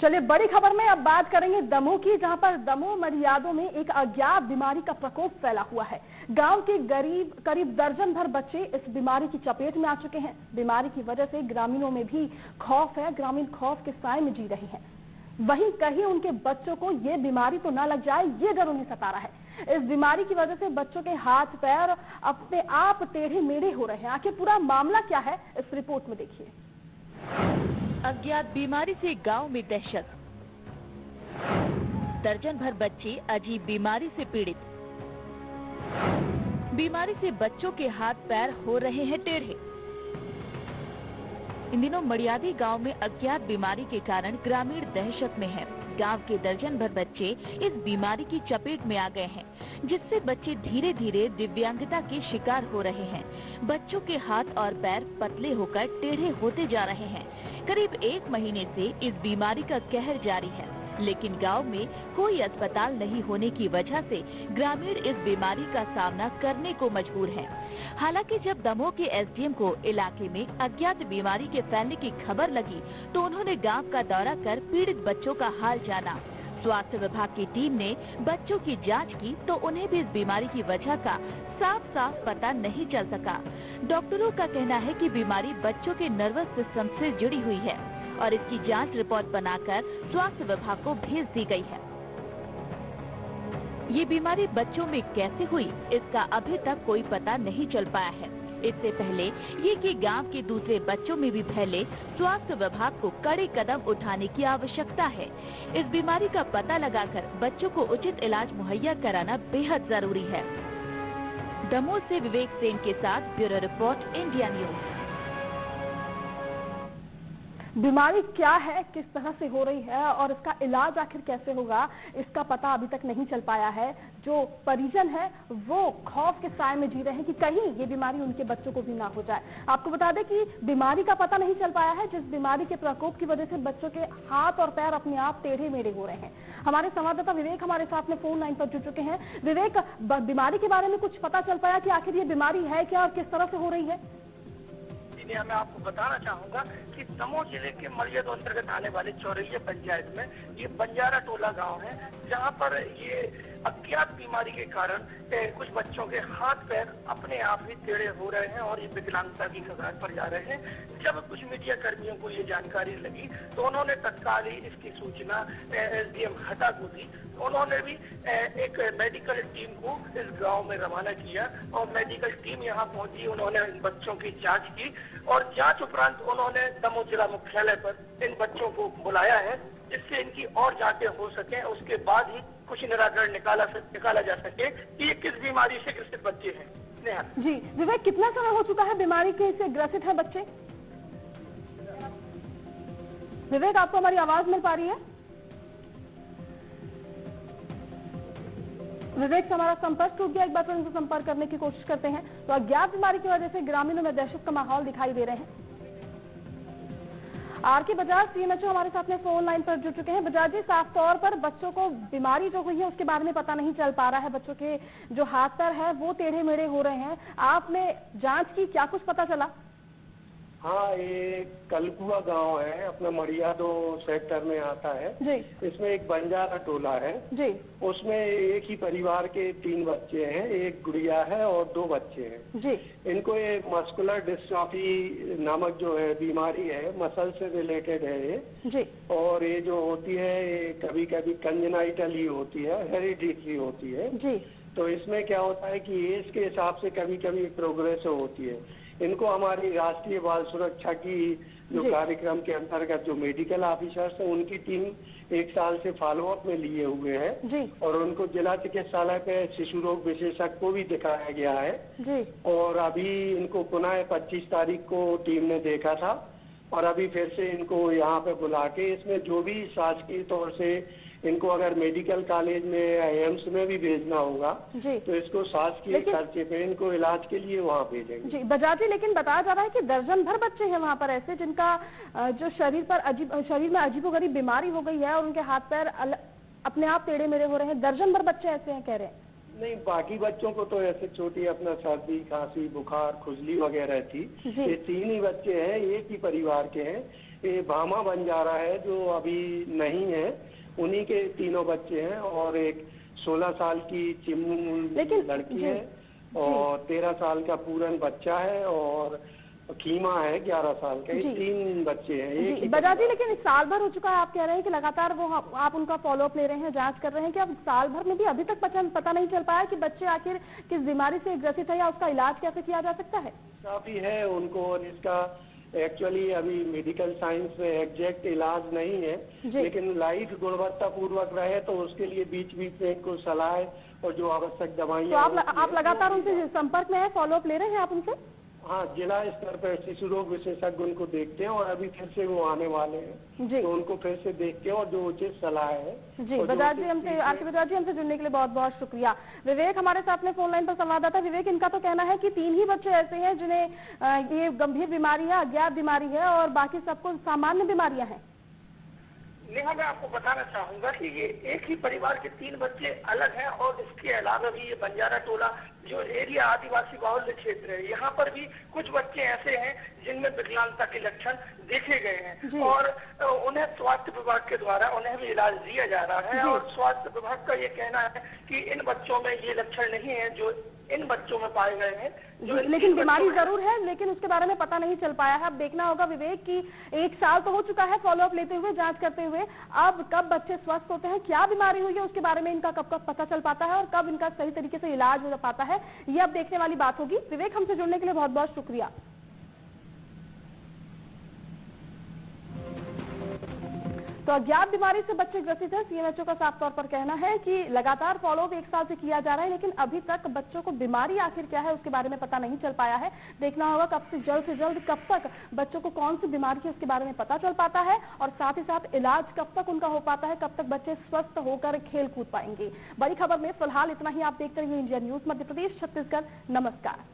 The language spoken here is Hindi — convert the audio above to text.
चलिए बड़ी खबर में अब बात करेंगे दमोह की, जहां पर दमोह मरियादों में एक अज्ञात बीमारी का प्रकोप फैला हुआ है। गांव के करीब दर्जन भर बच्चे इस बीमारी की चपेट में आ चुके हैं। बीमारी की वजह से ग्रामीणों में भी खौफ है, ग्रामीण खौफ के साए में जी रहे हैं। वहीं कहीं उनके बच्चों को ये बीमारी तो ना लग जाए, ये डर उन्हें सता रहा है। इस बीमारी की वजह से बच्चों के हाथ पैर अपने आप टेढ़े मेढ़े हो रहे हैं। आखिर पूरा मामला क्या है, इस रिपोर्ट में देखिए। अज्ञात बीमारी से गांव में दहशत, दर्जन भर बच्चे अजीब बीमारी से पीड़ित। बीमारी से बच्चों के हाथ पैर हो रहे हैं टेढ़े। इन दिनों मड़ियादी गांव में अज्ञात बीमारी के कारण ग्रामीण दहशत में हैं। गांव के दर्जन भर बच्चे इस बीमारी की चपेट में आ गए हैं, जिससे बच्चे धीरे धीरे दिव्यांगता के शिकार हो रहे हैं। बच्चों के हाथ और पैर पतले होकर टेढ़े होते जा रहे हैं। करीब 1 महीने से इस बीमारी का कहर जारी है, लेकिन गांव में कोई अस्पताल नहीं होने की वजह से ग्रामीण इस बीमारी का सामना करने को मजबूर हैं। हालांकि जब दमोह के एसडीएम को इलाके में अज्ञात बीमारी के फैलने की खबर लगी, तो उन्होंने गांव का दौरा कर पीड़ित बच्चों का हाल जाना। स्वास्थ्य विभाग की टीम ने बच्चों की जांच की, तो उन्हें भी इस बीमारी की वजह का साफ पता नहीं चल सका। डॉक्टरों का कहना है कि बीमारी बच्चों के नर्वस सिस्टम से जुड़ी हुई है और इसकी जांच रिपोर्ट बनाकर स्वास्थ्य विभाग को भेज दी गई है। ये बीमारी बच्चों में कैसे हुई, इसका अभी तक कोई पता नहीं चल पाया है। इससे पहले ये कि गांव के दूसरे बच्चों में भी फैले, स्वास्थ्य विभाग को कड़े कदम उठाने की आवश्यकता है। इस बीमारी का पता लगाकर बच्चों को उचित इलाज मुहैया कराना बेहद जरूरी है। दमोह से विवेक सेन के साथ ब्यूरो रिपोर्ट, इंडिया न्यूज। बीमारी क्या है, किस तरह से हो रही है और इसका इलाज आखिर कैसे होगा, इसका पता अभी तक नहीं चल पाया है। जो परिजन है वो खौफ के साए में जी रहे हैं कि कहीं ये बीमारी उनके बच्चों को भी ना हो जाए। आपको बता दें कि बीमारी का पता नहीं चल पाया है, जिस बीमारी के प्रकोप की वजह से बच्चों के हाथ और पैर अपने आप टेढ़े मेढ़े हो रहे हैं। हमारे संवाददाता विवेक हमारे साथ में फोन लाइन पर जुड़ चुके हैं। विवेक, बीमारी के बारे में कुछ पता चल पाया कि आखिर ये बीमारी है क्या और किस तरह से हो रही है? मैं आपको बताना चाहूंगा कि दमोह जिले के मरियादों अंतर्गत आने वाले चौरैया पंचायत में ये बंजारा टोला गांव है, जहां पर ये अज्ञात बीमारी के कारण कुछ बच्चों के हाथ पैर अपने आप ही टेढ़े हो रहे हैं और ये विकलांगता की कगार पर जा रहे हैं। जब कुछ मीडिया कर्मियों को ये जानकारी लगी तो उन्होंने तत्काल ही इसकी सूचना एसडीएम हटा को दी। उन्होंने भी एक मेडिकल टीम को इस गांव में रवाना किया और मेडिकल टीम यहां पहुंची। उन्होंने इन बच्चों की जांच की और जांच उपरांत उन्होंने दमोह जिला मुख्यालय पर इन बच्चों को बुलाया है, जिससे इनकी और जांचें हो सके। उसके बाद ही कुछ निराकरण निकाला जा सके कि ये किस बीमारी से ग्रसित बच्चे हैं। जी विवेक, कितना समय हो चुका है बीमारी के से ग्रसित है बच्चे? विवेक, आपको हमारी आवाज मिल पा रही है? विवेक से हमारा संपर्क टूट गया, एक बार फिर उनसे संपर्क करने की कोशिश करते हैं। तो अज्ञात बीमारी की वजह से ग्रामीणों में दहशत का माहौल दिखाई दे रहे हैं। आरके बजाज सीएमएचओ हमारे साथ में फोन लाइन पर जुड़ चुके हैं। बजाज जी, साफ तौर पर बच्चों को बीमारी जो हुई है उसके बारे में पता नहीं चल पा रहा है, बच्चों के जो हाथ पैर है वो टेढ़े मेढ़े हो रहे हैं। आपने जांच की, क्या कुछ पता चला? हाँ, ये कलकुआ गांव है, अपना मड़ियादो सेक्टर में आता है जी। इसमें एक बंजारा टोला है जी। उसमें एक ही परिवार के 3 बच्चे हैं, एक गुड़िया है और 2 बच्चे हैं जी। इनको ये मस्कुलर डिस्ट्रॉफी नामक जो है बीमारी है, मसल से रिलेटेड है ये जी। और ये जो होती है ये कभी कभी कंजेनाइटल ही होती है, हेरिडिटरी होती है जी। तो इसमें क्या होता है कि एज के हिसाब से कभी कभी प्रोग्रेस होती है। इनको हमारी राष्ट्रीय बाल सुरक्षा की जो कार्यक्रम के अंतर्गत जो मेडिकल ऑफिसर्स हैं उनकी टीम 1 साल से फॉलोअप में लिए हुए हैं और उनको जिला चिकित्सालय पे शिशु रोग विशेषज्ञ को भी दिखाया गया है जी। और अभी इनको पुनः 25 तारीख को टीम ने देखा था और अभी फिर से इनको यहाँ पे बुला के इसमें जो भी शासकीय तौर से इनको अगर मेडिकल कॉलेज में या एम्स में भी भेजना होगा जी। तो इसको शासकीय खर्चे पे इनको इलाज के लिए वहाँ भेजेंगे जी। बजाज जी, लेकिन बताया जा रहा है कि दर्जन भर बच्चे हैं वहाँ पर ऐसे जिनका जो शरीर में अजीबोगरीब बीमारी हो गई है और उनके हाथ पैर अपने आप टेढ़े मेढ़े हो रहे हैं। दर्जन भर बच्चे ऐसे हैं, कह रहे हैं। नहीं, बाकी बच्चों को तो ऐसे छोटी अपना सर्दी खांसी बुखार खुजली वगैरह थी। ये 3 ही बच्चे हैं, एक ही परिवार के हैं। ये भामा बंजारा है जो अभी नहीं है, उन्हीं के तीनों बच्चे हैं और एक 16 साल की चिम्मू लड़की है और 13 साल का पूरन बच्चा है और खीमा है 11 साल का। ये 3 बच्चे हैं। बजाज जी, लेकिन साल भर हो चुका है, आप कह रहे हैं कि लगातार वो आप उनका फॉलोअप ले रहे हैं, जांच कर रहे हैं, कि अब साल भर में भी अभी तक पता नहीं चल पाया कि बच्चे आखिर किस बीमारी से ग्रसित है या उसका इलाज कैसे किया जा सकता है? काफी है उनको, और इसका एक्चुअली अभी मेडिकल साइंस में एग्जैक्ट इलाज नहीं है, लेकिन लाइफ गुणवत्ता पूर्वक रहे तो उसके लिए बीच बीच में इनको सलाह और जो आवश्यक दवाइयाँ। तो आप लगातार उनसे संपर्क में है, फॉलोअप ले रहे हैं आप उनसे? हाँ, जिला स्तर पर शिशु रोग विशेषज्ञ उनको देखते हैं और अभी फिर से वो आने वाले हैं जी, तो उनको फिर से देखते हैं और जो उचित सलाह है जी। बजाज जी, हमसे जुड़ने के लिए बहुत बहुत शुक्रिया। विवेक हमारे साथ में फोन लाइन पर संवाददाता। विवेक, इनका तो कहना है कि 3 ही बच्चे ऐसे हैं जिन्हें ये गंभीर बीमारी है, अज्ञात बीमारी है, और बाकी सबको सामान्य बीमारियां हैं। नेहा, मैं आपको बताना चाहूंगा कि ये एक ही परिवार के 3 बच्चे अलग हैं और इसके अलावा भी ये बंजारा टोला जो एरिया आदिवासी बाहुल्य क्षेत्र है, यहाँ पर भी कुछ बच्चे ऐसे हैं जिनमें विकलांगता के लक्षण देखे गए हैं और उन्हें स्वास्थ्य विभाग के द्वारा उन्हें भी इलाज दिया जा रहा है। और स्वास्थ्य विभाग का ये कहना है कि इन बच्चों में ये लक्षण नहीं है जो इन बच्चों में पाए गए हैं, लेकिन बीमारी जरूर है, लेकिन उसके बारे में पता नहीं चल पाया है। अब देखना होगा विवेक कि 1 साल तो हो चुका है फॉलोअप लेते हुए, जांच करते हुए, अब कब बच्चे स्वस्थ होते हैं, क्या बीमारी हुई है उसके बारे में इनका कब पता चल पाता है और कब इनका सही तरीके से इलाज हो पाता है, ये अब देखने वाली बात होगी। विवेक, हमसे जुड़ने के लिए बहुत बहुत शुक्रिया। तो अज्ञात बीमारी से बच्चे ग्रसित हैं, सीएमएचओ का साफ तौर पर कहना है कि लगातार फॉलोअप 1 साल से किया जा रहा है, लेकिन अभी तक बच्चों को बीमारी आखिर क्या है उसके बारे में पता नहीं चल पाया है। देखना होगा कब से जल्द कब तक बच्चों को कौन सी बीमारी है उसके बारे में पता चल पाता है और साथ ही साथ इलाज कब तक उनका हो पाता है, कब तक बच्चे स्वस्थ होकर खेल कूद पाएंगे। बड़ी खबर में फिलहाल इतना ही। आप देखते रहिए इंडिया न्यूज मध्य प्रदेश छत्तीसगढ़। नमस्कार।